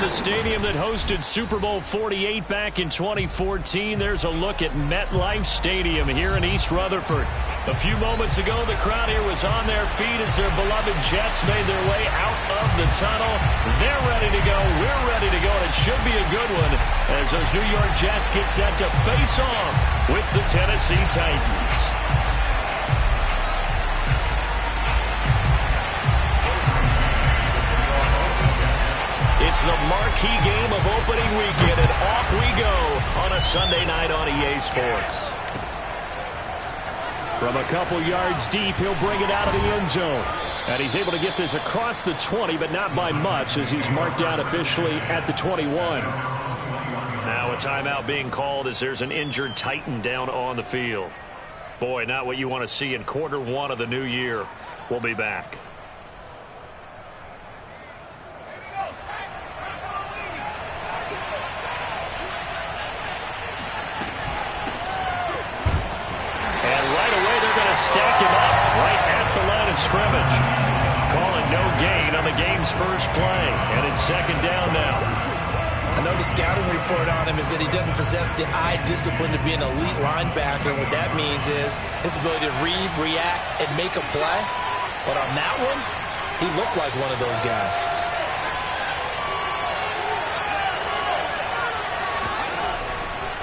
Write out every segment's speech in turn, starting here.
the stadium that hosted Super Bowl 48 back in 2014. There's a look at MetLife Stadium here in East Rutherford. A few moments ago, the crowd here was on their feet as their beloved Jets made their way out of the tunnel. They're ready to go. We're ready to go, and it should be a good one as those New York Jets get set to face off with the Tennessee Titans. It's the marquee game of opening weekend, and off we go on a Sunday night on EA Sports. From a couple yards deep, he'll bring it out of the end zone. And he's able to get this across the 20, but not by much, as he's marked down officially at the 21. Now a timeout being called as there's an injured Titan down on the field. Boy, not what you want to see in quarter one of the new year. We'll be back. Stack him up right at the line of scrimmage. Calling no gain on the game's first play. And it's second down now. I know the scouting report on him is that he doesn't possess the eye discipline to be an elite linebacker. And what that means is his ability to read, react, and make a play. But on that one, he looked like one of those guys.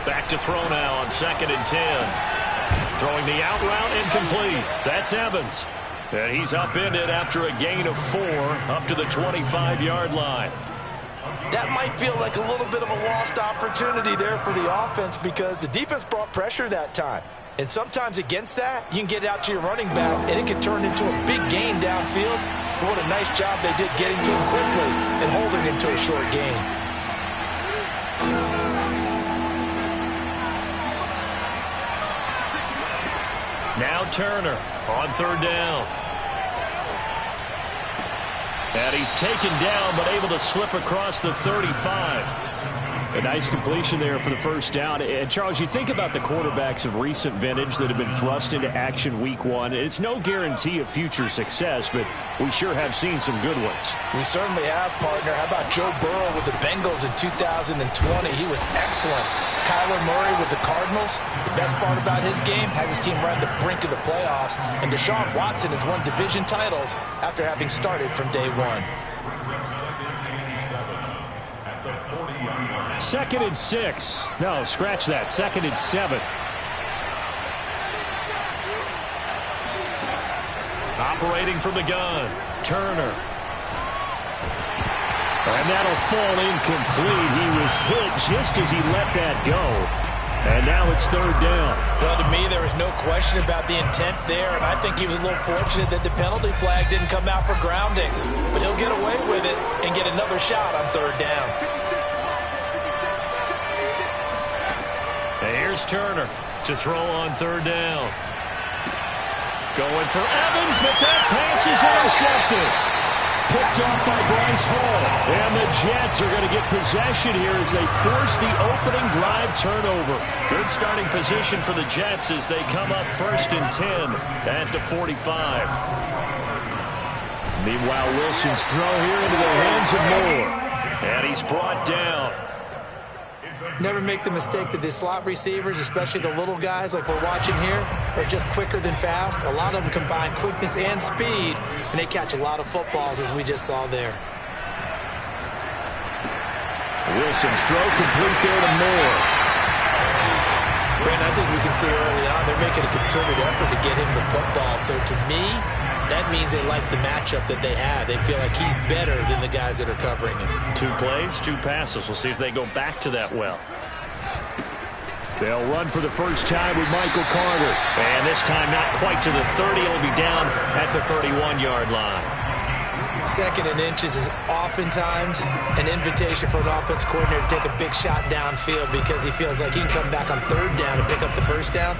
Back to throw now on 2nd and 10. Throwing the out route incomplete. That's Evans. And he's upended after a gain of 4 up to the 25-yard line. That might feel like a little bit of a lost opportunity there for the offense because the defense brought pressure that time. And sometimes against that, you can get out to your running back, and it can turn into a big gain downfield. But what a nice job they did getting to him quickly and holding him to a short gain. Now Turner on 3rd down. And he's taken down but able to slip across the 35. A nice completion there for the first down. And Charles, you think about the quarterbacks of recent vintage that have been thrust into action week 1. It's no guarantee of future success, but we sure have seen some good ones. We certainly have, partner. How about Joe Burrow with the Bengals in 2020? He was excellent. Kyler Murray with the Cardinals. The best part about his game has his team right at the brink of the playoffs. And Deshaun Watson has won division titles after having started from day 1. 2nd and 6. No, scratch that. 2nd and 7. Operating from the gun. Turner. And that'll fall incomplete. He was hit just as he let that go. And now it's 3rd down. Well, to me, there was no question about the intent there, and I think he was a little fortunate that the penalty flag didn't come out for grounding. But he'll get away with it and get another shot on 3rd down. And here's Turner to throw on 3rd down. Going for Evans, but that pass is intercepted. Picked off by Bryce Hall. And the Jets are going to get possession here as they force the opening drive turnover. Good starting position for the Jets as they come up 1st and 10 at the 45. Meanwhile, Wilson's throw here into the hands of Moore. And he's brought down. Never make the mistake that the slot receivers, especially the little guys like we're watching here, are just quicker than fast. A lot of them combine quickness and speed, and they catch a lot of footballs, as we just saw there. Wilson's throw complete there to Moore. Brandon, I think we can see early on they're making a concerted effort to get him the football. So to me, that means they like the matchup that they have. They feel like he's better than the guys that are covering him. 2 plays, 2 passes. We'll see if they go back to that well. They'll run for the first time with Michael Carter. And this time not quite to the 30. It'll be down at the 31-yard line. 2nd and inches is oftentimes an invitation for an offense coordinator to take a big shot downfield because he feels like he can come back on 3rd down and pick up the first down.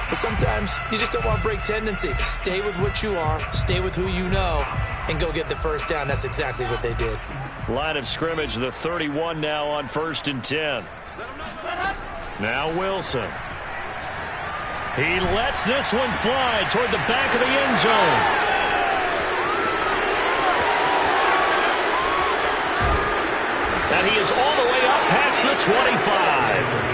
But sometimes you just don't want to break tendency. Stay with what you are, stay with who you know, and go get the first down. That's exactly what they did. Line of scrimmage, the 31 now on 1st and 10. Now Wilson. He lets this one fly toward the back of the end zone. And he is all the way up past the 25.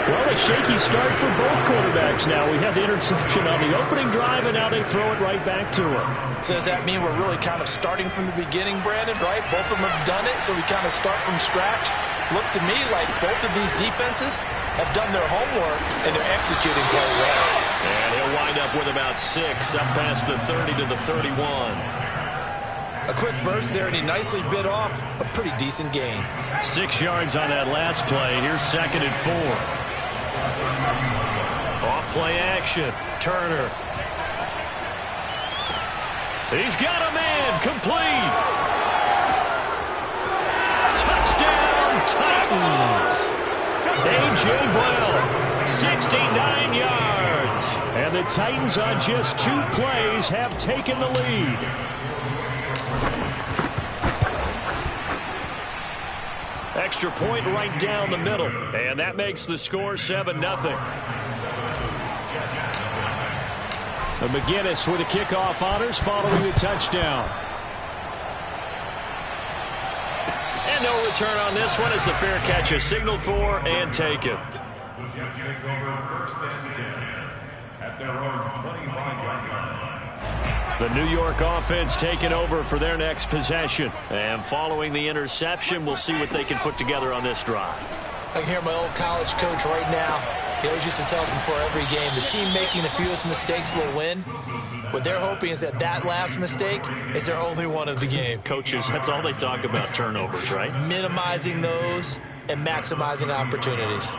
Well, a shaky start for both quarterbacks now. We had the interception on the opening drive, and now they throw it right back to him. So does that mean we're really kind of starting from the beginning, Brandon, right? Both of them have done it, so we kind of start from scratch. Looks to me like both of these defenses have done their homework, and they're executing quite well. And he'll wind up with about 6, up past the 30 to the 31. A quick burst there, and he nicely bit off a pretty decent gain. 6 yards on that last play. Here's 2nd and 4. Off play action. Turner. He's got a man. Complete. Touchdown, Titans. A.J. Brown, 69 yards. And the Titans on just 2 plays have taken the lead. Extra point right down the middle. And that makes the score 7-0. McGinnis with the kickoff honors following the touchdown. And no return on this one as the fair catch is signaled for and taken. The Jets take over 1st and 10 at their own 25-yard line. The New York offense taking over for their next possession. And following the interception, we'll see what they can put together on this drive. I can hear my old college coach right now. He always used to tell us before every game, the team making the fewest mistakes will win. What they're hoping is that that last mistake is their only one of the game. Coaches, that's all they talk about, turnovers, right? Minimizing those and maximizing opportunities.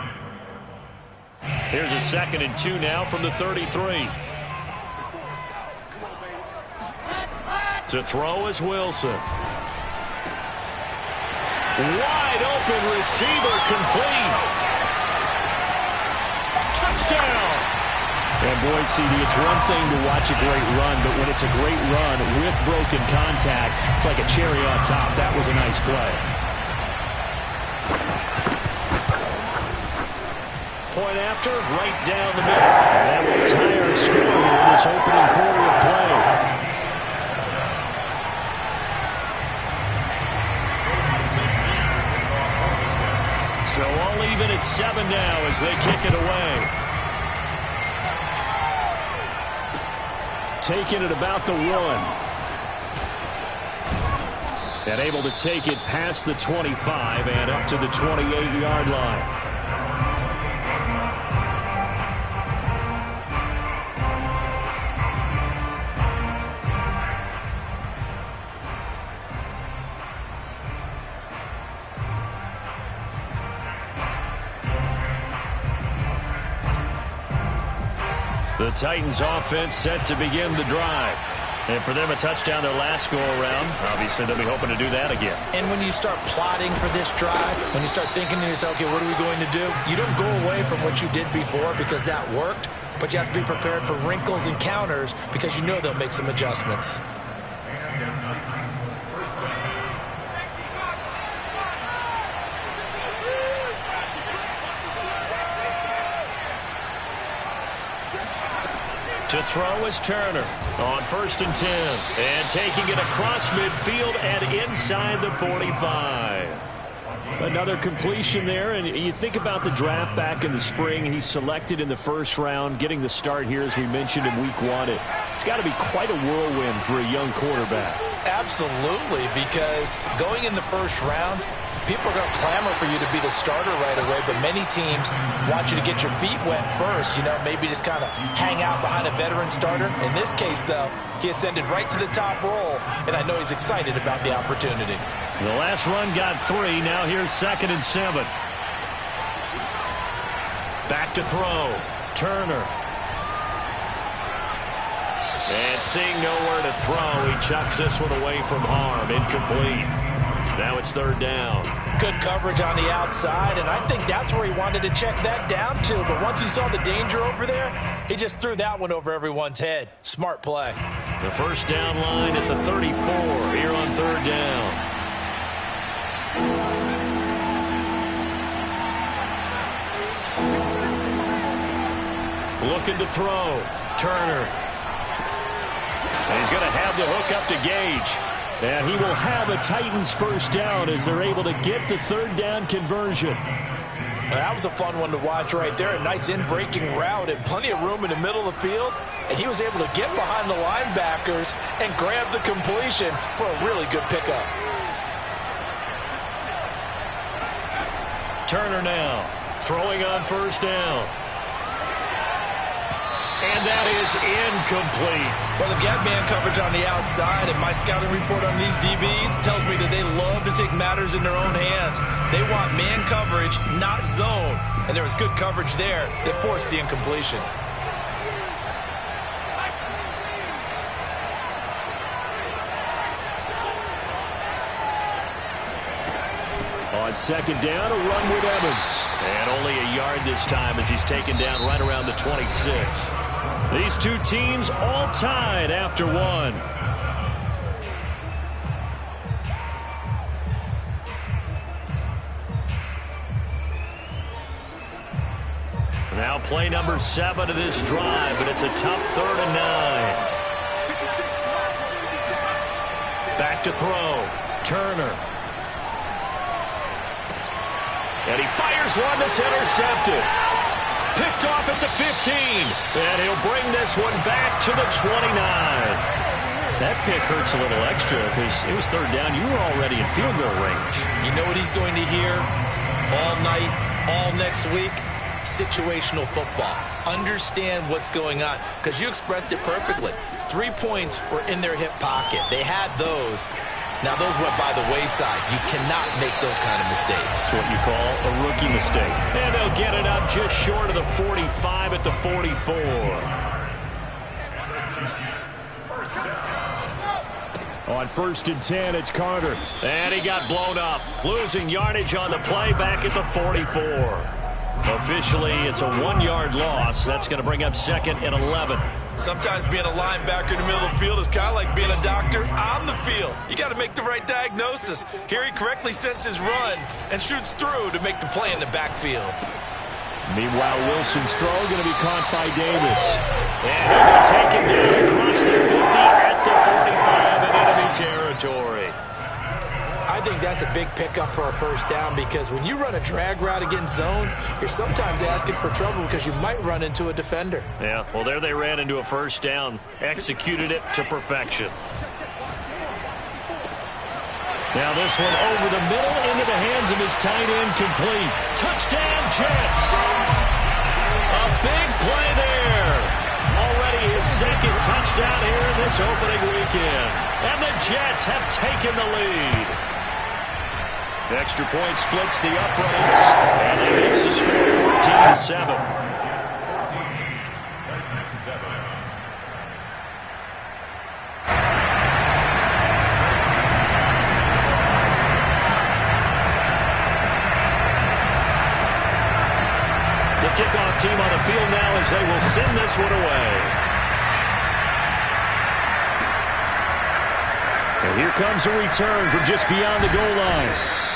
Here's a 2nd and 2 now from the 33. To throw is Wilson. Wide open receiver, complete. Touchdown. And boy, CD, it's one thing to watch a great run, but when it's a great run with broken contact, it's like a cherry on top. That was a nice play. Point after, right down the middle. And that will tie our score here in this opening quarter of play. So all even at 7 now as they kick it away. Taking it about the 1. And able to take it past the 25 and up to the 28-yard line. The Titans offense set to begin the drive. And for them, a touchdown their last go-around. Obviously, they'll be hoping to do that again. And when you start plotting for this drive, when you start thinking to yourself, okay, what are we going to do? You don't go away from what you did before because that worked, but you have to be prepared for wrinkles and counters because you know they'll make some adjustments. To throw is Turner on 1st and 10. And taking it across midfield and inside the 45. Another completion there, and you think about the draft back in the spring. He's selected in the 1st round, getting the start here, as we mentioned, in week 1. It's got to be quite a whirlwind for a young quarterback. Absolutely, because going in the 1st round, people are going to clamor for you to be the starter right away, but many teams want you to get your feet wet first, maybe just kind of hang out behind a veteran starter. In this case, though, he ascended right to the top roll, and I know he's excited about the opportunity. The last run got 3. Now here's 2nd and 7. Back to throw. Turner. And seeing nowhere to throw, he chucks this one away from harm. Incomplete. Now it's 3rd down. Good coverage on the outside, and I think that's where he wanted to check that down to. But once he saw the danger over there, he just threw that one over everyone's head. Smart play. The 1st down line at the 34 here on 3rd down. Looking to throw. Turner. And he's going to have the hook up to Gage. And he will have a Titans first down as they're able to get the third down conversion. That was a fun one to watch right there. A nice in-breaking route and plenty of room in the middle of the field. And he was able to get behind the linebackers and grab the completion for a really good pickup. Turner now throwing on first down. And that is incomplete. Well, they've got man coverage on the outside, and my scouting report on these DBs tells me that they love to take matters in their own hands. They want man coverage, not zone. And there was good coverage there that forced the incompletion. On second down, a run with Evans. And only a yard this time as he's taken down right around the 26. These two teams all tied after one. Now play number 7 of this drive, but it's a tough 3rd and 9. Back to throw. Turner. And he fires one that's intercepted. Picked off at the 15. And he'll bring this one back to the 29. That pick hurts a little extra because it was 3rd down. You were already in field goal range. You know what he's going to hear all night, all next week? Situational football. Understand what's going on, because you expressed it perfectly. 3 points were in their hip pocket. They had those. Now, those went by the wayside. You cannot make those kind of mistakes. That's what you call a rookie mistake. And they'll get it up just short of the 45 at the 44. On 1st and 10, it's Carter. And he got blown up. Losing yardage on the play back at the 44. Officially, it's a 1-yard loss. That's going to bring up 2nd and 11. Sometimes being a linebacker in the middle of the field is kind of like being a doctor on the field. You got to make the right diagnosis. Here he correctly sets his run and shoots through to make the play in the backfield. Meanwhile, Wilson's throw going to be caught by Davis. And he'll be taken down across the 50 at the 45 in enemy territory. I think that's a big pickup for a first down, because when you run a drag route against zone, you're sometimes asking for trouble because you might run into a defender. Yeah, well, there they ran into a first down, executed it to perfection. Now this one over the middle into the hands of his tight end, complete. Touchdown, Jets. A big play there. Already his 2nd touchdown here in this opening weekend. And the Jets have taken the lead. The extra point splits the uprights, and it makes the score 14-7. The kickoff team on the field now as they will send this one away. And here comes a return from just beyond the goal line.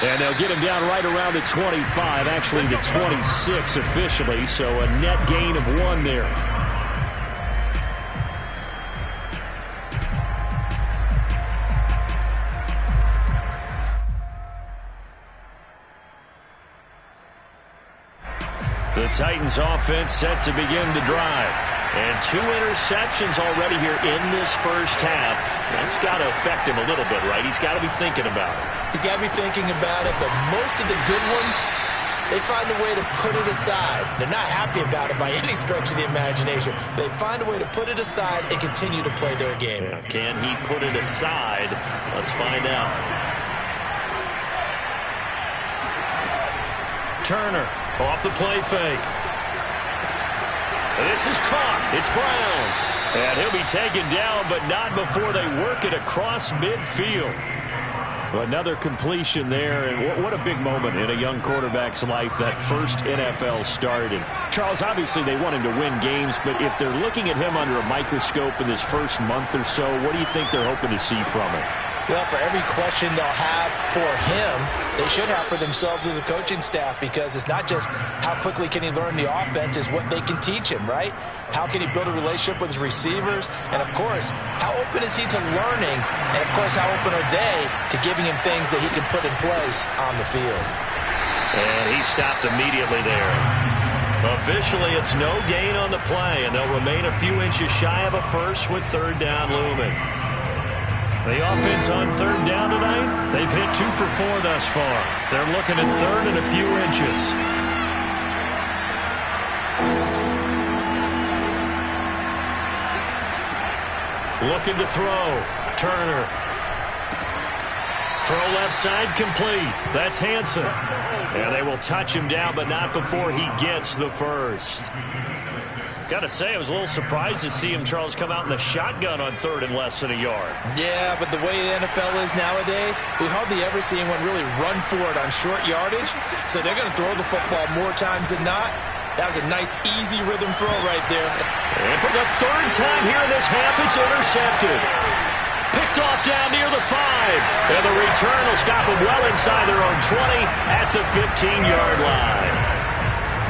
And they'll get him down right around the 25, actually the 26 officially, so a net gain of 1 there. The Titans offense set to begin the drive. And 2 interceptions already here in this first half. That's got to affect him a little bit, right? He's got to be thinking about it. He's got to be thinking about it, but most of the good ones, they find a way to put it aside. They're not happy about it by any stretch of the imagination. They find a way to put it aside and continue to play their game. Yeah, can he put it aside? Let's find out. Turner off the play fake. This is caught. It's Brown. And he'll be taken down, but not before they work it across midfield. Another completion there, and what a big moment in a young quarterback's life, that first NFL start. And Charles, obviously they want him to win games, but if they're looking at him under a microscope in this first month or so, what do you think they're hoping to see from him? Well, for every question they'll have for him, they should have for themselves as a coaching staff, because it's not just how quickly can he learn the offense, it's what they can teach him, right? How can he build a relationship with his receivers? And, of course, how open is he to learning? And, of course, how open are they to giving him things that he can put in place on the field? And he stopped immediately there. Officially, it's no gain on the play, and they'll remain a few inches shy of a first with third down looming. The offense on third down tonight, they've hit 2 for 4 thus far. They're looking at third and a few inches. Looking to throw. Turner. Throw left side complete. That's Hansen. And they will touch him down, but not before he gets the first. Got to say, I was a little surprised to see him, Charles, come out in the shotgun on third and less than a yard. Yeah, but the way the NFL is nowadays, we hardly ever see anyone really run for it on short yardage. So they're going to throw the football more times than not. That was a nice, easy rhythm throw right there. And for the third time here in this half, it's intercepted. Picked off down near the 5. And the return will stop them well inside their own 20 at the 15-yard line.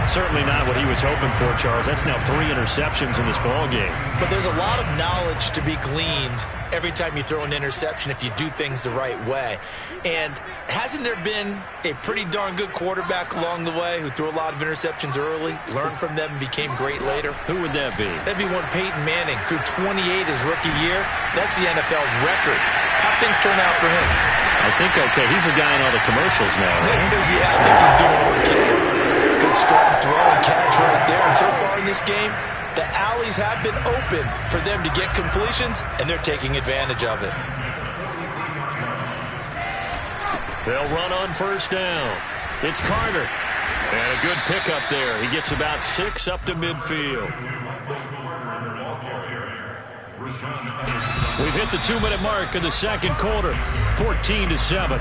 Certainly not what he was hoping for, Charles. That's now 3 interceptions in this ballgame. But there's a lot of knowledge to be gleaned every time you throw an interception if you do things the right way. And hasn't there been a pretty darn good quarterback along the way who threw a lot of interceptions early, learned from them, and became great later? Who would that be? That'd be one Peyton Manning. Threw 28 his rookie year. That's the NFL record. How'd things turn out for him? I think okay. He's a guy in all the commercials now, right? Yeah, I think he's doing okay. Good strong throw and catch right there. And so far in this game, the alleys have been open for them to get completions, and they're taking advantage of it. They'll run on first down. It's Carter. And a good pickup there. He gets about 6 up to midfield. We've hit the 2-minute mark in the second quarter. 14-7.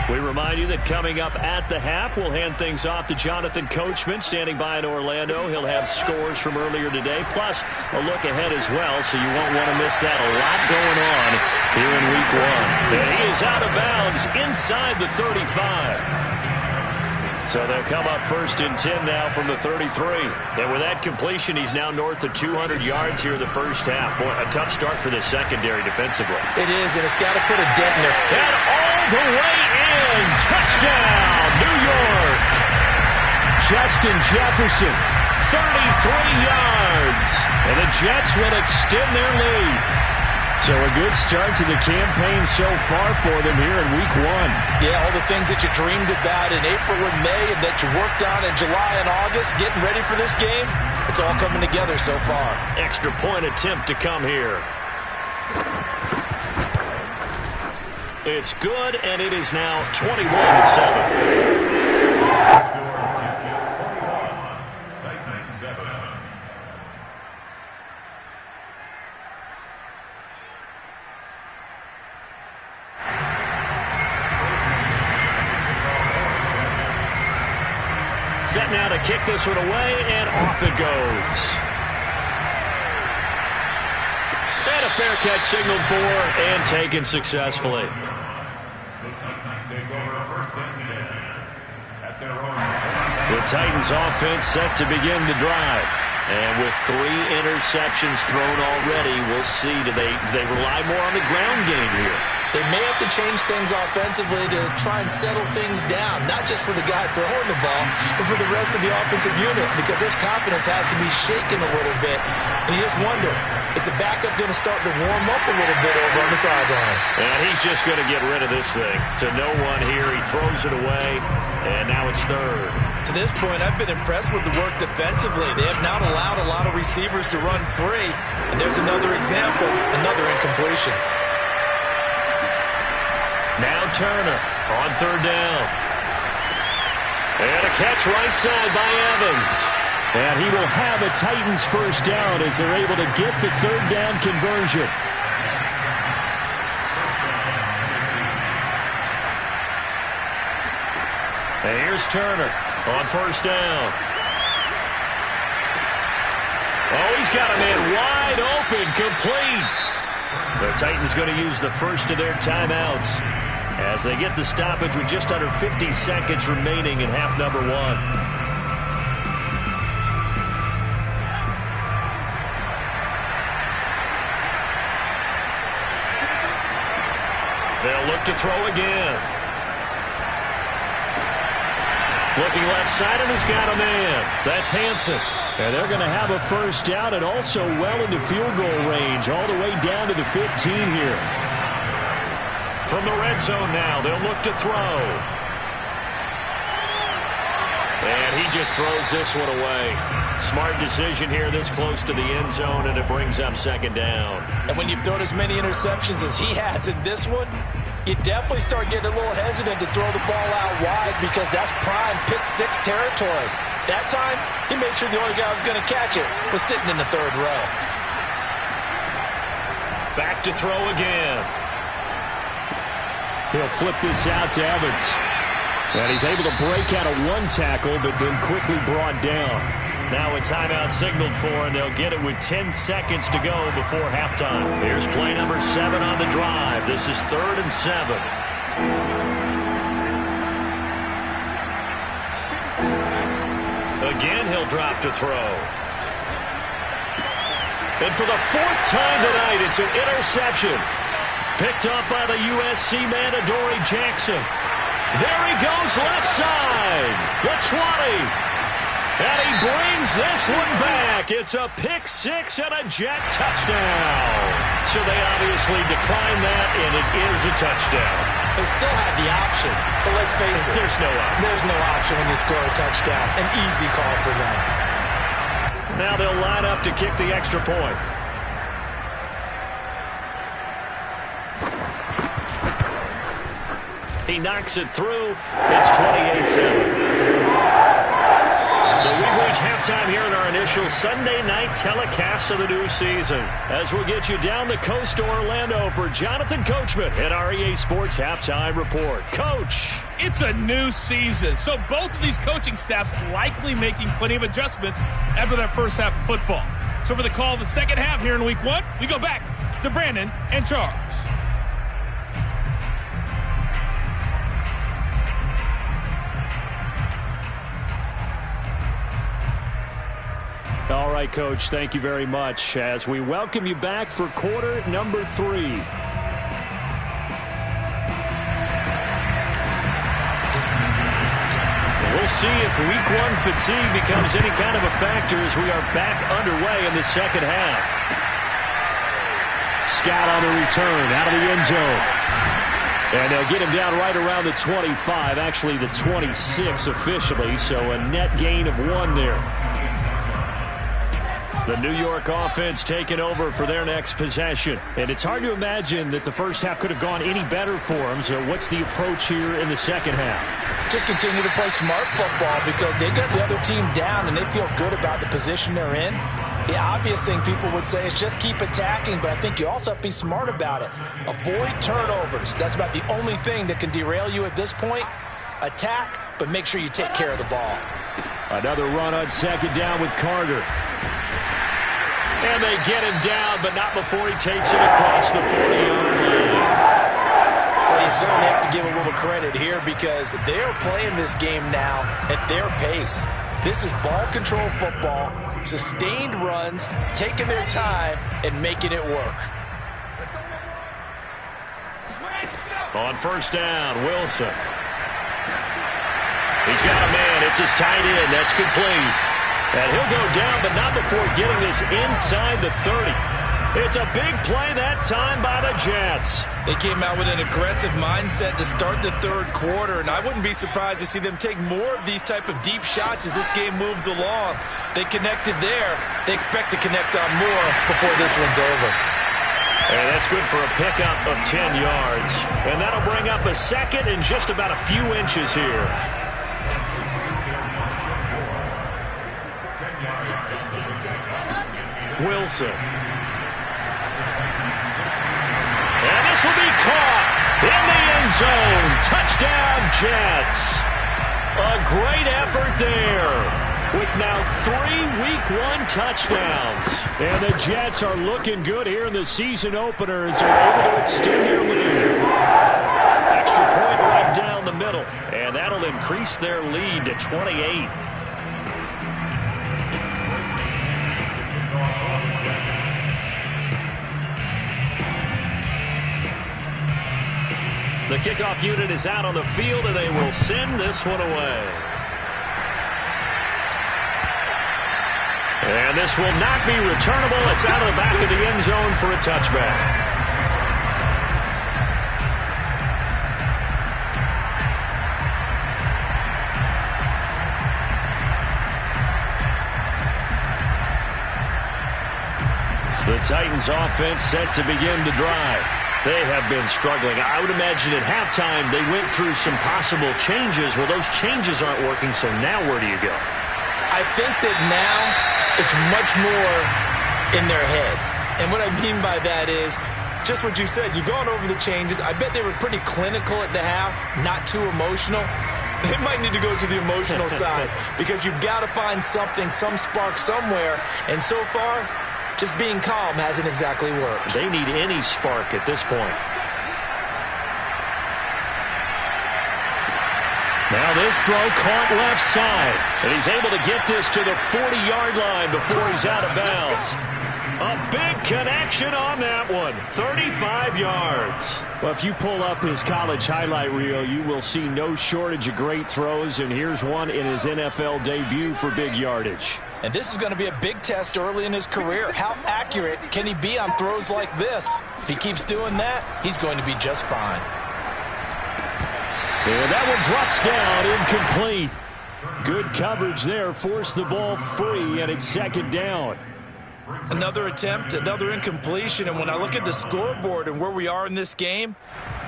We remind you that coming up at the half, we'll hand things off to Jonathan Coachman, standing by in Orlando. He'll have scores from earlier today, plus a look ahead as well, so you won't want to miss that. A lot going on here in Week 1. And he is out of bounds inside the 35. So they'll come up first and 10 now from the 33. And with that completion, he's now north of 200 yards here in the first half. Boy, a tough start for the secondary defensively. It is, and it's got to put a dent in there. And all the way in. Touchdown, New York. Justin Jefferson, 33 yards. And the Jets will extend their lead. So a good start to the campaign so far for them here in Week 1. Yeah, all the things that you dreamed about in April and May and that you worked on in July and August, getting ready for this game, it's all coming together so far. Extra point attempt to come here. It's good, and it is now 21-7. Set now to kick this one away, and off it goes. And a fair catch signaled for and taken successfully. The Titans take over first and 10 at their own. The Titans offense set to begin the drive. And with 3 interceptions thrown already, we'll see. Do they rely more on the ground game here? They may have to change things offensively to try and settle things down, not just for the guy throwing the ball, but for the rest of the offensive unit, because their confidence has to be shaken a little bit. And you just wonder, is the backup going to start to warm up a little bit over on the sideline? And he's just going to get rid of this thing. To no one here, he throws it away, and now it's third. To this point, I've been impressed with the work defensively. They have not allowed a lot of receivers to run free. And there's another example, another incompletion. Now Turner on third down. And a catch right side by Evans. And he will have a Titans first down as they're able to get the third down conversion. And here's Turner on first down. Oh, he's got a man wide wide open, complete. The Titans going to use the first of their timeouts as they get the stoppage with just under 50 seconds remaining in half number one. They'll look to throw again. Looking left side, and he's got a man. That's Hansen. And they're going to have a first down and also well into field goal range, all the way down to the 15 here. From the red zone now, they'll look to throw. And he just throws this one away. Smart decision here this close to the end zone, and it brings up second down. And when you've thrown as many interceptions as he has in this one, you definitely start getting a little hesitant to throw the ball out wide because that's prime pick-six territory. That time, he made sure the only guy who was going to catch it was sitting in the third row. Back to throw again. He'll flip this out to Evans. And he's able to break out of one tackle, but then quickly brought down. Now a timeout signaled for, and they'll get it with 10 seconds to go before halftime. Here's play number 7 on the drive. This is 3rd and 7. Again, he'll drop to throw. And for the 4th time tonight, it's an interception. Picked up by the USC man, Adoree Jackson. There he goes left side. The 20. And he brings this one back. It's a pick-6 and a Jet touchdown. So they obviously declined that, and it is a touchdown. They still had the option, but let's face it. There's no option. There's no option when you score a touchdown. An easy call for them. Now they'll line up to kick the extra point. He knocks it through. It's 28-7. So we've reached halftime here in our initial Sunday night telecast of the new season. As we'll get you down the coast to Orlando for Jonathan Coachman at our EA Sports Halftime Report. Coach. It's a new season, so both of these coaching staffs likely making plenty of adjustments after their first half of football. So for the call of the second half here in week 1, we go back to Brandon and Charles. All right, Coach, thank you very much as we welcome you back for quarter number 3. We'll see if week 1 fatigue becomes any kind of a factor as we are back underway in the second half. Scott on the return out of the end zone. And they'll get him down right around the 25, actually the 26 officially, so a net gain of 1 there. The New York offense taking over for their next possession. And it's hard to imagine that the first half could have gone any better for them. So what's the approach here in the second half? Just continue to play smart football because they got the other team down and they feel good about the position they're in. The obvious thing people would say is just keep attacking, but I think you also have to be smart about it. Avoid turnovers. That's about the only thing that can derail you at this point. Attack, but make sure you take care of the ball. Another run on second down with Carter. And they get him down, but not before he takes it across the 40-yard line. Well, you certainly have to give a little credit here because they're playing this game now at their pace. This is ball control football, sustained runs, taking their time, and making it work. On first down, Wilson. He's got a man. It's his tight end. That's complete. And he'll go down, but not before getting this inside the 30. It's a big play that time by the Jets. They came out with an aggressive mindset to start the third quarter, and I wouldn't be surprised to see them take more of these type of deep shots as this game moves along. They connected there. They expect to connect on more before this one's over. And that's good for a pickup of 10 yards. And that'll bring up a second and just about a few inches here. Wilson. And this will be caught in the end zone. Touchdown, Jets. A great effort there. with now 3 Week 1 touchdowns. And the Jets are looking good here in the season opener as they're able to extend their lead. Extra point right down the middle, and that'll increase their lead to 28. The kickoff unit is out on the field, and they will send this one away. And this will not be returnable. It's out of the back of the end zone for a touchback. The Titans offense set to begin the drive. They have been struggling. I would imagine at halftime they went through some possible changes. Well, those changes aren't working, so now where do you go? I think that now it's much more in their head. And what I mean by that is just what you said. You've gone over the changes. I bet they were pretty clinical at the half, not too emotional. They might need to go to the emotional side because you've got to find something, some spark somewhere. And so far, just being calm hasn't exactly worked. They need any spark at this point. Now this throw caught left side. And he's able to get this to the 40-yard line before he's out of bounds. A big connection on that one. 35 yards. Well, if you pull up his college highlight reel, you will see no shortage of great throws. And here's one in his NFL debut for big yardage. And this is going to be a big test early in his career. How accurate can he be on throws like this? If he keeps doing that, he's going to be just fine. And that one drops down, incomplete. Good coverage there, forced the ball free, and it's second down. Another attempt, another incompletion, and when I look at the scoreboard and where we are in this game,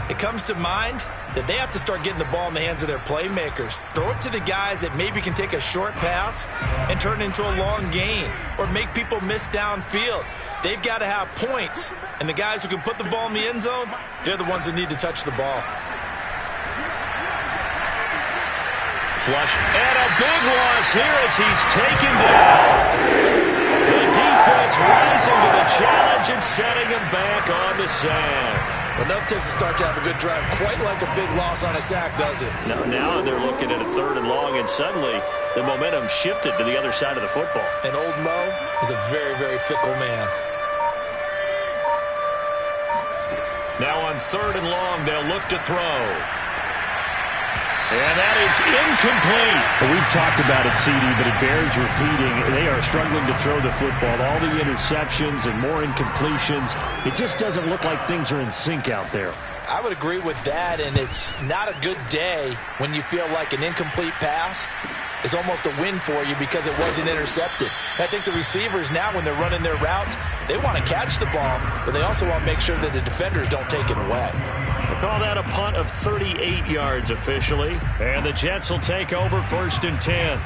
it comes to mind that they have to start getting the ball in the hands of their playmakers. Throw it to the guys that maybe can take a short pass and turn it into a long gain or make people miss downfield. They've got to have points, and the guys who can put the ball in the end zone, they're the ones that need to touch the ball. Flush, and a big loss here as he's taken down. The defense rising to the challenge and setting him back on the sack. Enough takes to start to have a good drive. Quite like a big loss on a sack, does it? Now they're looking at a 3rd and long, and suddenly the momentum shifted to the other side of the football. And old Mo is a very, very fickle man. Now on 3rd and long, they'll look to throw. And that is incomplete. Well, we've talked about it, CD, but it bears repeating. They are struggling to throw the football. All the interceptions and more incompletions. It just doesn't look like things are in sync out there. I would agree with that, and it's not a good day when you feel like an incomplete pass is almost a win for you because it wasn't intercepted. And I think the receivers now, when they're running their routes, they want to catch the ball, but they also want to make sure that the defenders don't take it away. We'll call that a punt of 38 yards officially. And the Jets will take over 1st and 10.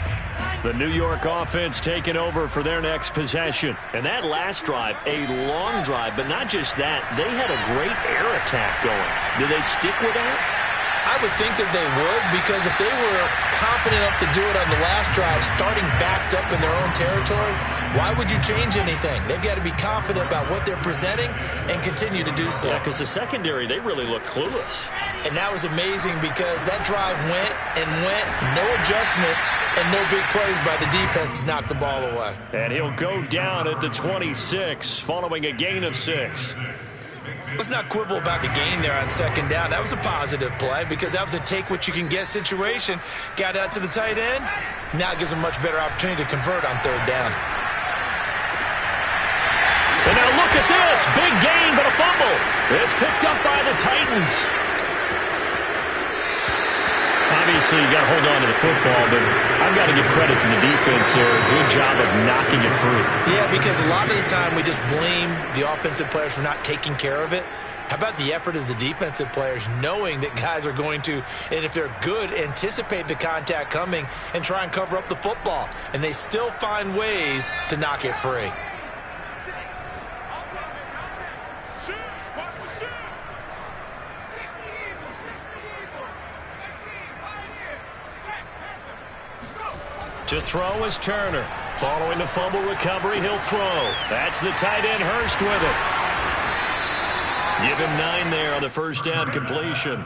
The New York offense taking over for their next possession. And that last drive, a long drive, but not just that. They had a great air attack going. Do they stick with that? I would think that they would, because if they were confident enough to do it on the last drive, starting backed up in their own territory, why would you change anything? They've got to be confident about what they're presenting and continue to do so. Yeah, because the secondary, they really look clueless. And that was amazing because that drive went and went, no adjustments and no big plays by the defense to knock the ball away. And he'll go down at the 26 following a gain of 6. Let's not quibble about the gain there on 2nd down. That was a positive play because that was a take-what-you-can-get situation. Got out to the tight end. Now it gives them a much better opportunity to convert on 3rd down. And now look at this. Big gain, but a fumble. It's picked up by the Titans. Obviously, you got to hold on to the football, but I've got to give credit to the defense there. Good job of knocking it free. Yeah, because a lot of the time we just blame the offensive players for not taking care of it. How about the effort of the defensive players knowing that guys are going to, and if they're good, anticipate the contact coming and try and cover up the football. And they still find ways to knock it free. To throw is Turner. Following the fumble recovery, he'll throw. That's the tight end, Hurst, with it. Give him 9 there on the first down completion.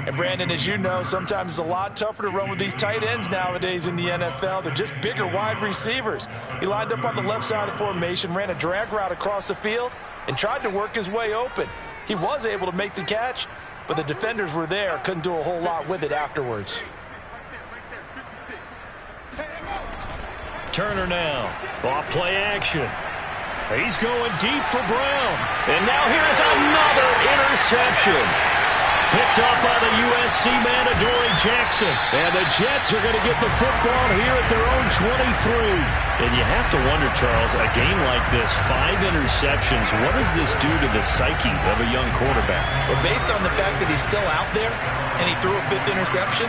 And Brandon, as you know, sometimes it's a lot tougher to run with these tight ends nowadays in the NFL. They're just bigger wide receivers. He lined up on the left side of the formation, ran a drag route across the field, and tried to work his way open. He was able to make the catch, but the defenders were there, couldn't do a whole lot with it afterwards. Turner now. Off play action. He's going deep for Brown. And now here's another interception. Picked up by the USC man, Adoree Jackson. And the Jets are going to get the football here at their own 23. And you have to wonder, Charles, a game like this, 5 interceptions, what does this do to the psyche of a young quarterback? Well, based on the fact that he's still out there and he threw a 5th interception,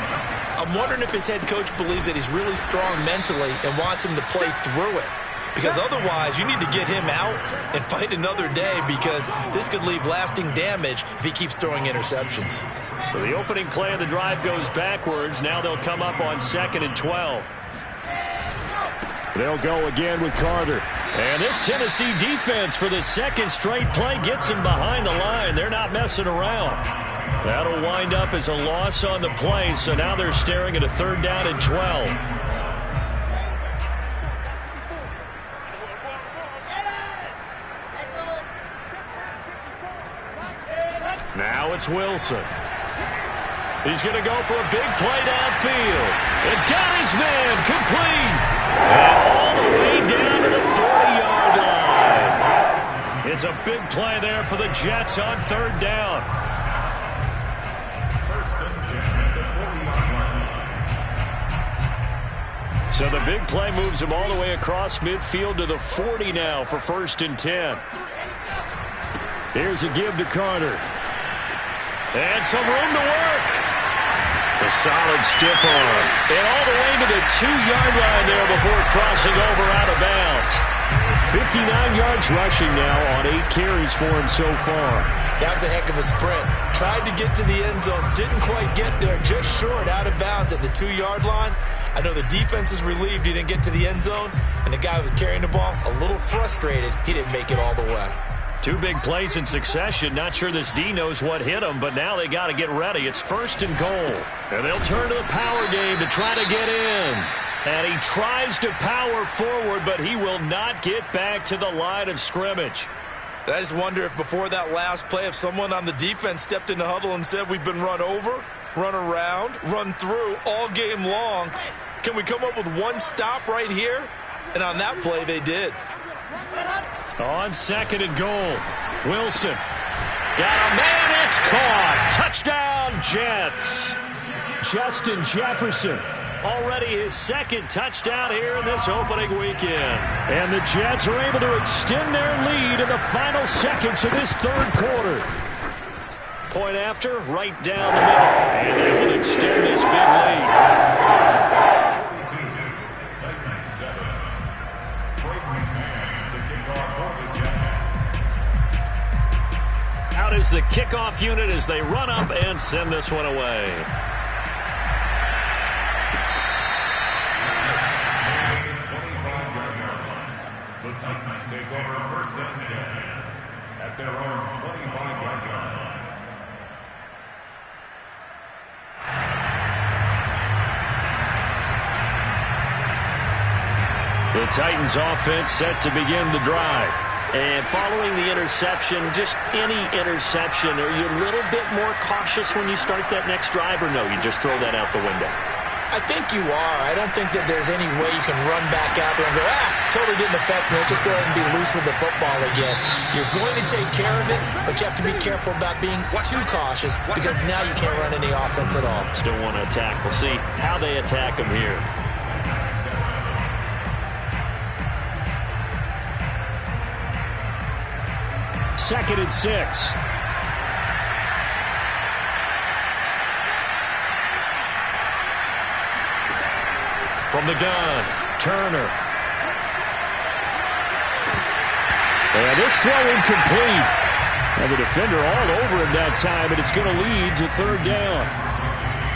I'm wondering if his head coach believes that he's really strong mentally and wants him to play through it. Because otherwise, you need to get him out and fight another day, because this could leave lasting damage if he keeps throwing interceptions. So the opening play of the drive goes backwards. Now they'll come up on 2nd and 12. They'll go again with Carter. And this Tennessee defense for the 2nd straight play gets him behind the line. They're not messing around. That'll wind up as a loss on the play, so now they're staring at a 3rd down and 12. Now it's Wilson. He's going to go for a big play downfield. And got his man complete. And all the way down to the 40-yard line. It's a big play there for the Jets on 3rd down. So the big play moves him all the way across midfield to the 40 now for 1st and 10. Here's a give to Carter. And some room to work. A solid stiff arm. And all the way to the 2-yard line there before crossing over out of bounds. 59 yards rushing now on 8 carries for him so far. That was a heck of a sprint. Tried to get to the end zone. Didn't quite get there. Just short, out of bounds at the 2-yard line. I know the defense is relieved he didn't get to the end zone. And the guy who was carrying the ball, a little frustrated, he didn't make it all the way. 2 big plays in succession. Not sure this D knows what hit him, but now they got to get ready. It's 1st and goal. And they'll turn to the power game to try to get in. And he tries to power forward, but he will not get back to the line of scrimmage. I just wonder if before that last play, if someone on the defense stepped in the huddle and said, we've been run over, run around, run through all game long. Can we come up with one stop right here? And on that play, they did. On 2nd and goal, Wilson got a man, it's caught. Touchdown, Jets. Justin Jefferson, already his 2nd touchdown here in this opening weekend. And the Jets are able to extend their lead in the final seconds of this 3rd quarter. Point after, right down the middle. And they will extend this big lead. Out is the kickoff unit as they run up and send this one away. The Titans take over 1st and 10 at their own 25-yard line. The Titans offense set to begin the drive. And following the interception, just any interception, are you a little bit more cautious when you start that next drive, or no, you just throw that out the window? I think you are. I don't think that there's any way you can run back out there and go, totally didn't affect me. Let's just go ahead and be loose with the football again. You're going to take care of it, but you have to be careful about being too cautious, because now you can't run any offense at all. Still want to attack. We'll see how they attack them here. Second and 6. From the gun, Turner. And this throw incomplete. And the defender all over him that time, and it's going to lead to 3rd down.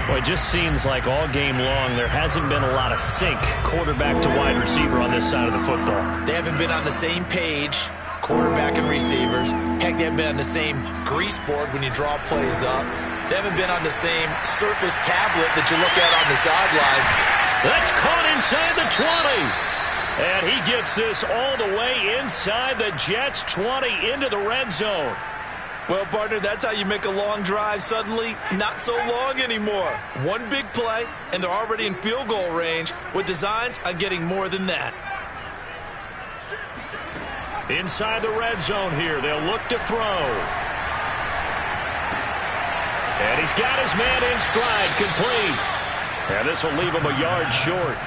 Well, it just seems like all game long there hasn't been a lot of sync quarterback to wide receiver on this side of the football. They haven't been on the same page, quarterback and receivers. Heck, they haven't been on the same grease board when you draw plays up. They haven't been on the same Surface tablet that you look at on the sidelines. That's caught inside the 20. And he gets this all the way inside the Jets' 20 into the red zone. Well, partner, that's how you make a long drive suddenly not so long anymore. One big play, and they're already in field goal range with designs on getting more than that. Inside the red zone here, they'll look to throw. And he's got his man in stride, complete. And this will leave him a yard short.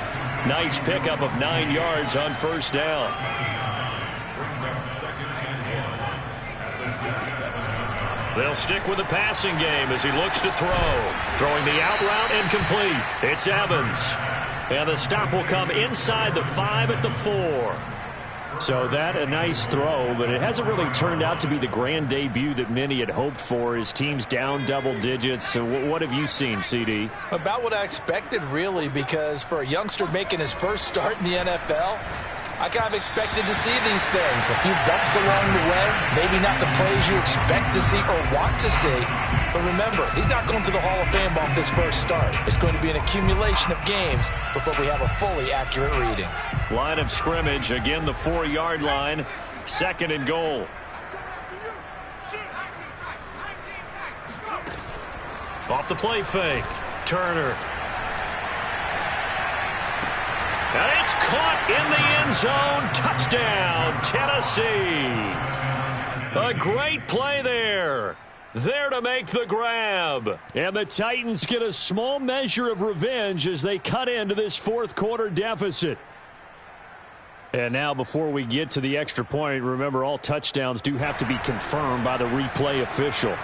Nice pickup of 9 yards on first down. They'll stick with the passing game as he looks to throw. Throwing the out route incomplete. It's Evans. And the stop will come inside the 5 at the 4. So that a nice throw, but it hasn't really turned out to be the grand debut that many had hoped for. His team's down double digits. So what have you seen, CD? About what I expected, really, because for a youngster making his first start in the NFL, I kind of expected to see these things. A few bumps along the way, maybe not the plays you expect to see or want to see. But remember, he's not going to the Hall of Fame off this first start. It's going to be an accumulation of games before we have a fully accurate reading. Line of scrimmage, again the 4-yard line, 2nd and goal. Off the play fake, Turner. And it's caught in the end zone. Touchdown, Tennessee. A great play there. There to make the grab. And the Titans get a small measure of revenge as they cut into this fourth quarter deficit. And now before we get to the extra point, remember all touchdowns do have to be confirmed by the replay official.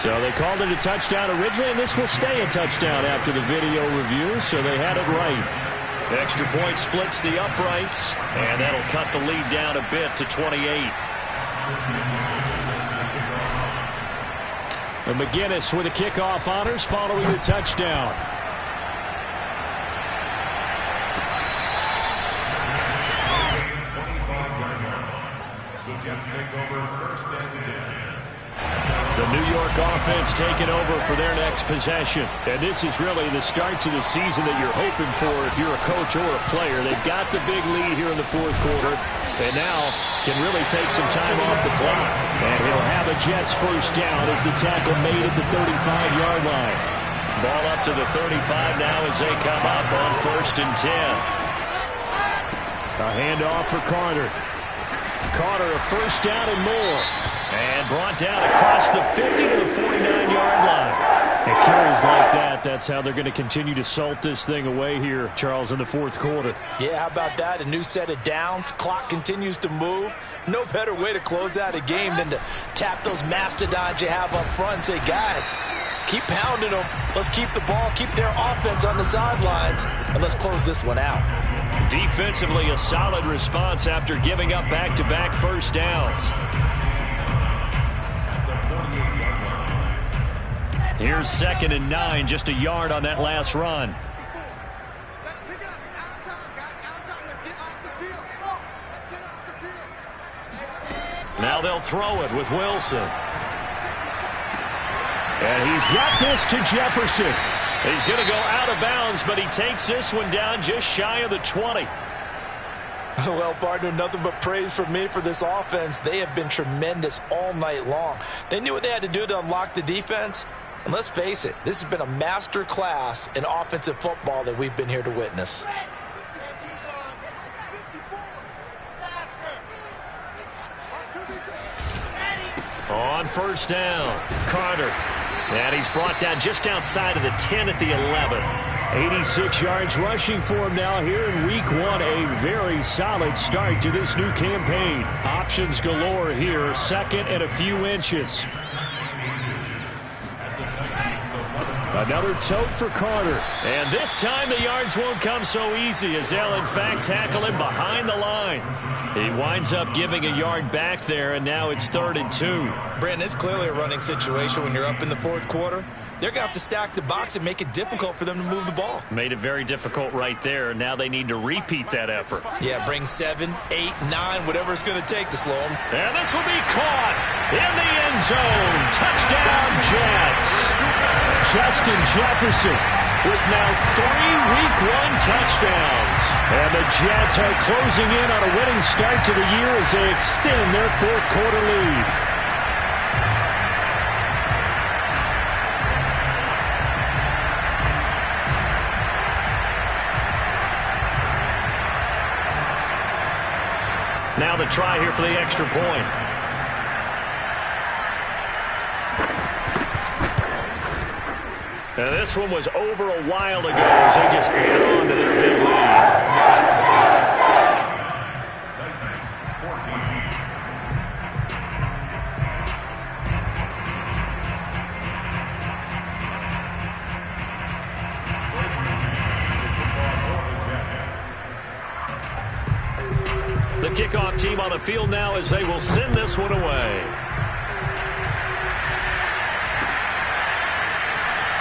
So they called it a touchdown originally, and this will stay a touchdown after the video review, so they had it right. The extra point splits the uprights, and that'll cut the lead down a bit to 28. And McGinnis with the kickoff honors following the touchdown. The Jets take over 1st and 10. The New York offense taking over for their next possession. And this is really the start to the season that you're hoping for if you're a coach or a player. They've got the big lead here in the fourth quarter, and now can really take some time off the clock. And he'll have a Jets first down as the tackle made at the 35-yard line. Ball up to the 35 now as they come up on 1st and 10. A handoff for Carter. Carter a first down and more. And brought down across the 50 to the 49-yard line. And carries like that, that's how they're going to continue to salt this thing away here, Charles, in the fourth quarter. Yeah, how about that? A new set of downs. Clock continues to move. No better way to close out a game than to tap those mastodons you have up front and say, guys, keep pounding them. Let's keep the ball, keep their offense on the sidelines, and let's close this one out. Defensively, a solid response after giving up back-to-back first downs. Here's 2nd and 9, just a yard on that last run. Let's pick it up. It's out of time, guys. Out of time. Let's get off the field. Let's get off the field. Now they'll throw it with Wilson. And he's got this to Jefferson. He's going to go out of bounds, but he takes this one down just shy of the 20. Well, partner, nothing but praise from me for this offense. They have been tremendous all night long. They knew what they had to do to unlock the defense. And let's face it, this has been a master class in offensive football that we've been here to witness. On first down, Carter. And he's brought down just outside of the 10 at the 11. 86 yards rushing for him now here in week 1. A very solid start to this new campaign. Options galore here. 2nd and a few inches. Another tote for Carter. And this time the yards won't come so easy as they'll, in fact, tackle him behind the line. He winds up giving a yard back there, and now it's 3rd and 2. Brandon, it's clearly a running situation when you're up in the 4th quarter. They're going to have to stack the box and make it difficult for them to move the ball. Made it very difficult right there. Now they need to repeat that effort. Yeah, bring 7, 8, 9, whatever it's going to take to slow them. And this will be caught in the end zone. Touchdown, Jets. Justin Jefferson with now 3 Week 1 touchdowns. And the Jets are closing in on a winning start to the year as they extend their 4th quarter lead. Now the try here for the extra point. Now this one was over a while ago as they just add on to their big lead. The kickoff team on the field now as they will send this one away.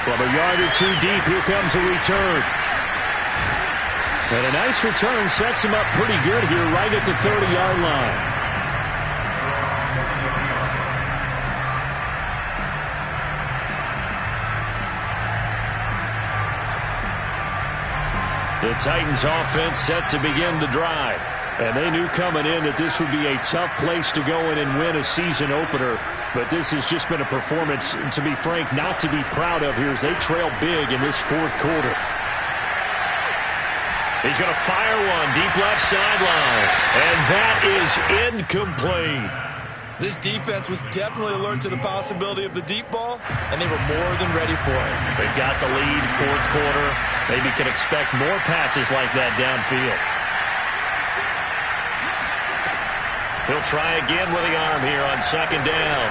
From a yard or 2 deep, here comes a return. And a nice return sets him up pretty good here right at the 30-yard line. The Titans offense set to begin the drive. And they knew coming in that this would be a tough place to go in and win a season opener. But this has just been a performance, to be frank, not to be proud of here as they trail big in this 4th quarter. He's going to fire one deep left sideline. And that is incomplete. This defense was definitely alert to the possibility of the deep ball, and they were more than ready for it. They've got the lead, 4th quarter. Maybe can expect more passes like that downfield. He'll try again with the arm here on 2nd down.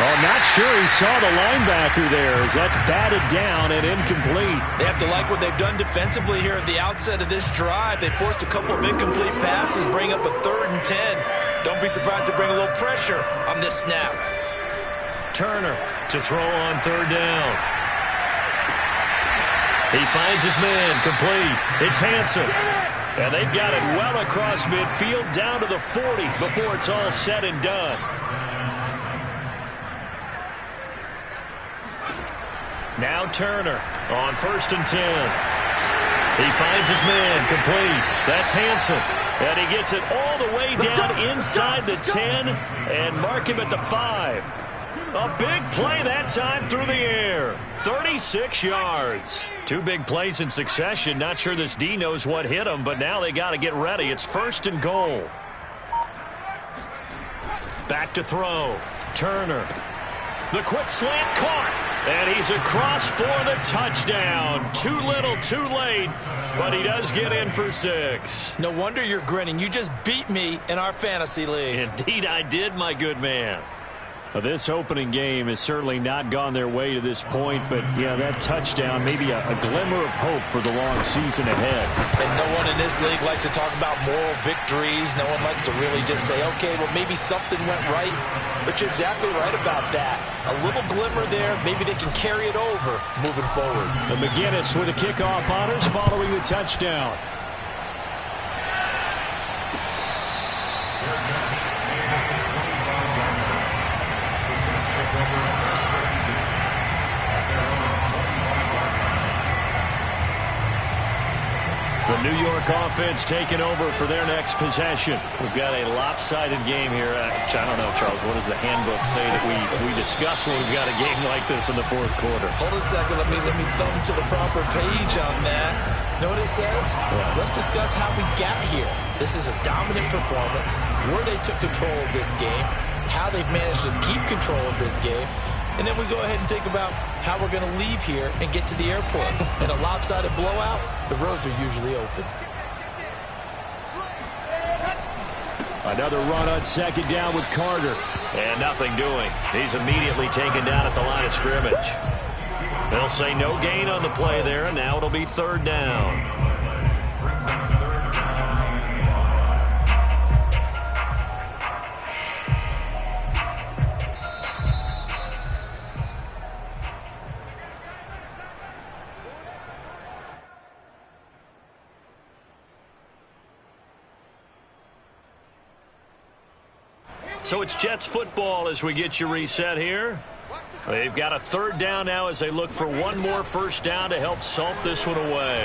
Oh, not sure he saw the linebacker there as that's batted down and incomplete. They have to like what they've done defensively here at the outset of this drive. They forced a couple of incomplete passes, bring up a 3rd and 10. Don't be surprised to bring a little pressure on this snap. Turner to throw on 3rd down. He finds his man, complete. It's Hanson. And they've got it well across midfield down to the 40 before it's all said and done. Now Turner on 1st and 10. He finds his man, complete. That's Hanson. And he gets it all the way down inside the 10 and mark him at the 5. A big play that time through the air. 36 yards. 2 big plays in succession. Not sure this D knows what hit him, but now they got to get ready. It's 1st and goal. Back to throw. Turner. The quick slant caught. And he's across for the touchdown. Too little, too late. But he does get in for 6. No wonder you're grinning. You just beat me in our fantasy league. Indeed I did, my good man. Well, this opening game has certainly not gone their way to this point, but, yeah, that touchdown, maybe a glimmer of hope for the long season ahead. And no one in this league likes to talk about moral victories. No one likes to really just say, okay, well, maybe something went right. But you're exactly right about that. A little glimmer there. Maybe they can carry it over moving forward. And McGinnis with the kickoff honors following the touchdown. The New York offense taking over for their next possession. We've got a lopsided game here. I don't know, Charles, what does the handbook say that we discuss when we've got a game like this in the 4th quarter? Hold on a second. Let me thumb to the proper page on that. Know what it says? Yeah. Let's discuss how we got here. This is a dominant performance, where they took control of this game, how they've managed to keep control of this game, and then we go ahead and think about how we're going to leave here and get to the airport. In a lopsided blowout, the roads are usually open. Another run on 2nd down with Carter. And nothing doing. He's immediately taken down at the line of scrimmage. They'll say no gain on the play there, and now it'll be third down. So it's Jets football as we get you reset here. They've got a third down now as they look for one more first down to help salt this one away.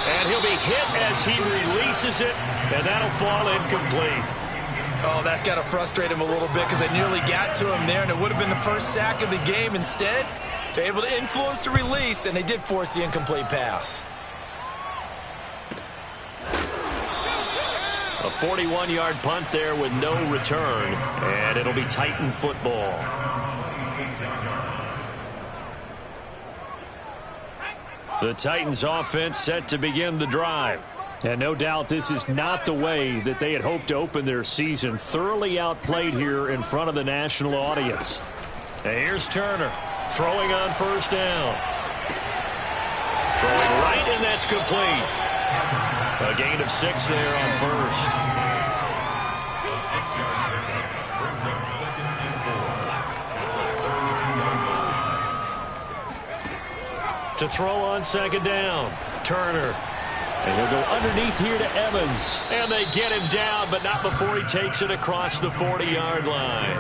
And he'll be hit as he releases it, and that'll fall incomplete. Oh, that's got to frustrate him a little bit because they nearly got to him there, and it would have been the first sack of the game. Instead, they're able to influence the release, and they did force the incomplete pass. A 41-yard punt there with no return, and it'll be Titan football. The Titans offense set to begin the drive. And no doubt this is not the way that they had hoped to open their season. Thoroughly outplayed here in front of the national audience. And here's Turner throwing on first down. Throwing right, and that's complete. A gain of 6 there on first. The 6-yard pickup brings up 2nd and 4. To throw on second down, Turner. And he'll go underneath here to Evans. And they get him down, but not before he takes it across the 40-yard line.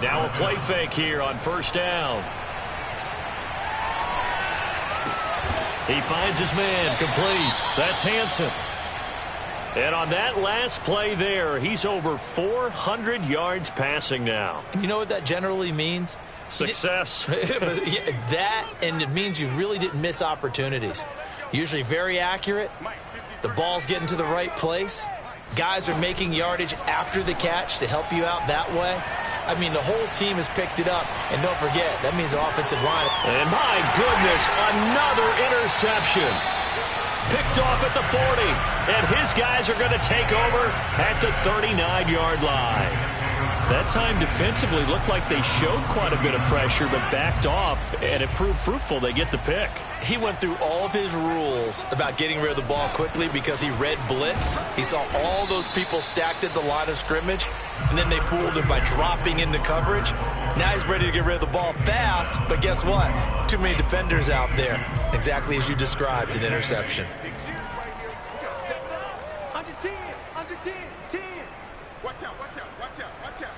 Now a play fake here on first down. He finds his man, complete. That's Hansen. And on that last play there, he's over 400 yards passing now. You know what that generally means? Success. That, and it means you really didn't miss opportunities. Usually very accurate. The ball's getting to the right place. Guys are making yardage after the catch to help you out that way. I mean, the whole team has picked it up. And don't forget, that means the offensive line. And my goodness, another interception. Picked off at the 40. And his guys are going to take over at the 39-yard line. That time defensively looked like they showed quite a bit of pressure but backed off, and it proved fruitful. They get the pick. He went through all of his rules about getting rid of the ball quickly because he read blitz. He saw all those people stacked at the line of scrimmage, and then they fooled him by dropping into coverage. Now he's ready to get rid of the ball fast, but guess what? Too many defenders out there. Exactly as you described, an interception. Big series right here. We got to step up. Under 10, under 10, 10. Watch out, watch out, watch out, watch out.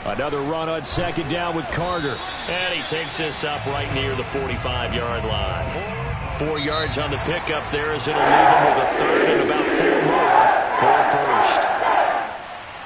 Another run on second down with Carter. And he takes this up right near the 45-yard line. 4 yards on the pickup there as it'll leave him with a third and about 4 more for first.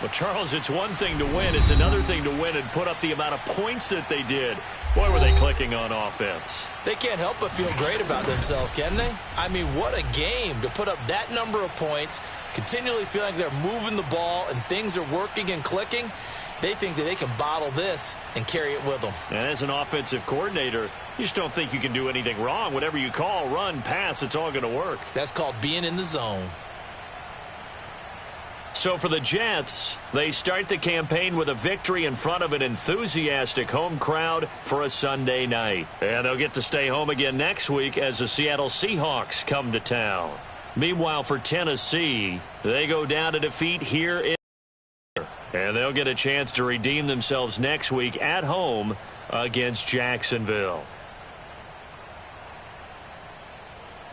Well, Charles, it's one thing to win. It's another thing to win and put up the amount of points that they did. Boy, were they clicking on offense. They can't help but feel great about themselves, can they? I mean, what a game to put up that number of points, continually feel like they're moving the ball and things are working and clicking. They think that they can bottle this and carry it with them. And as an offensive coordinator, you just don't think you can do anything wrong. Whatever you call, run, pass, it's all going to work. That's called being in the zone. So for the Jets, they start the campaign with a victory in front of an enthusiastic home crowd for a Sunday night. And they'll get to stay home again next week as the Seattle Seahawks come to town. Meanwhile, for Tennessee, they go down to defeat here in and they'll get a chance to redeem themselves next week at home against Jacksonville.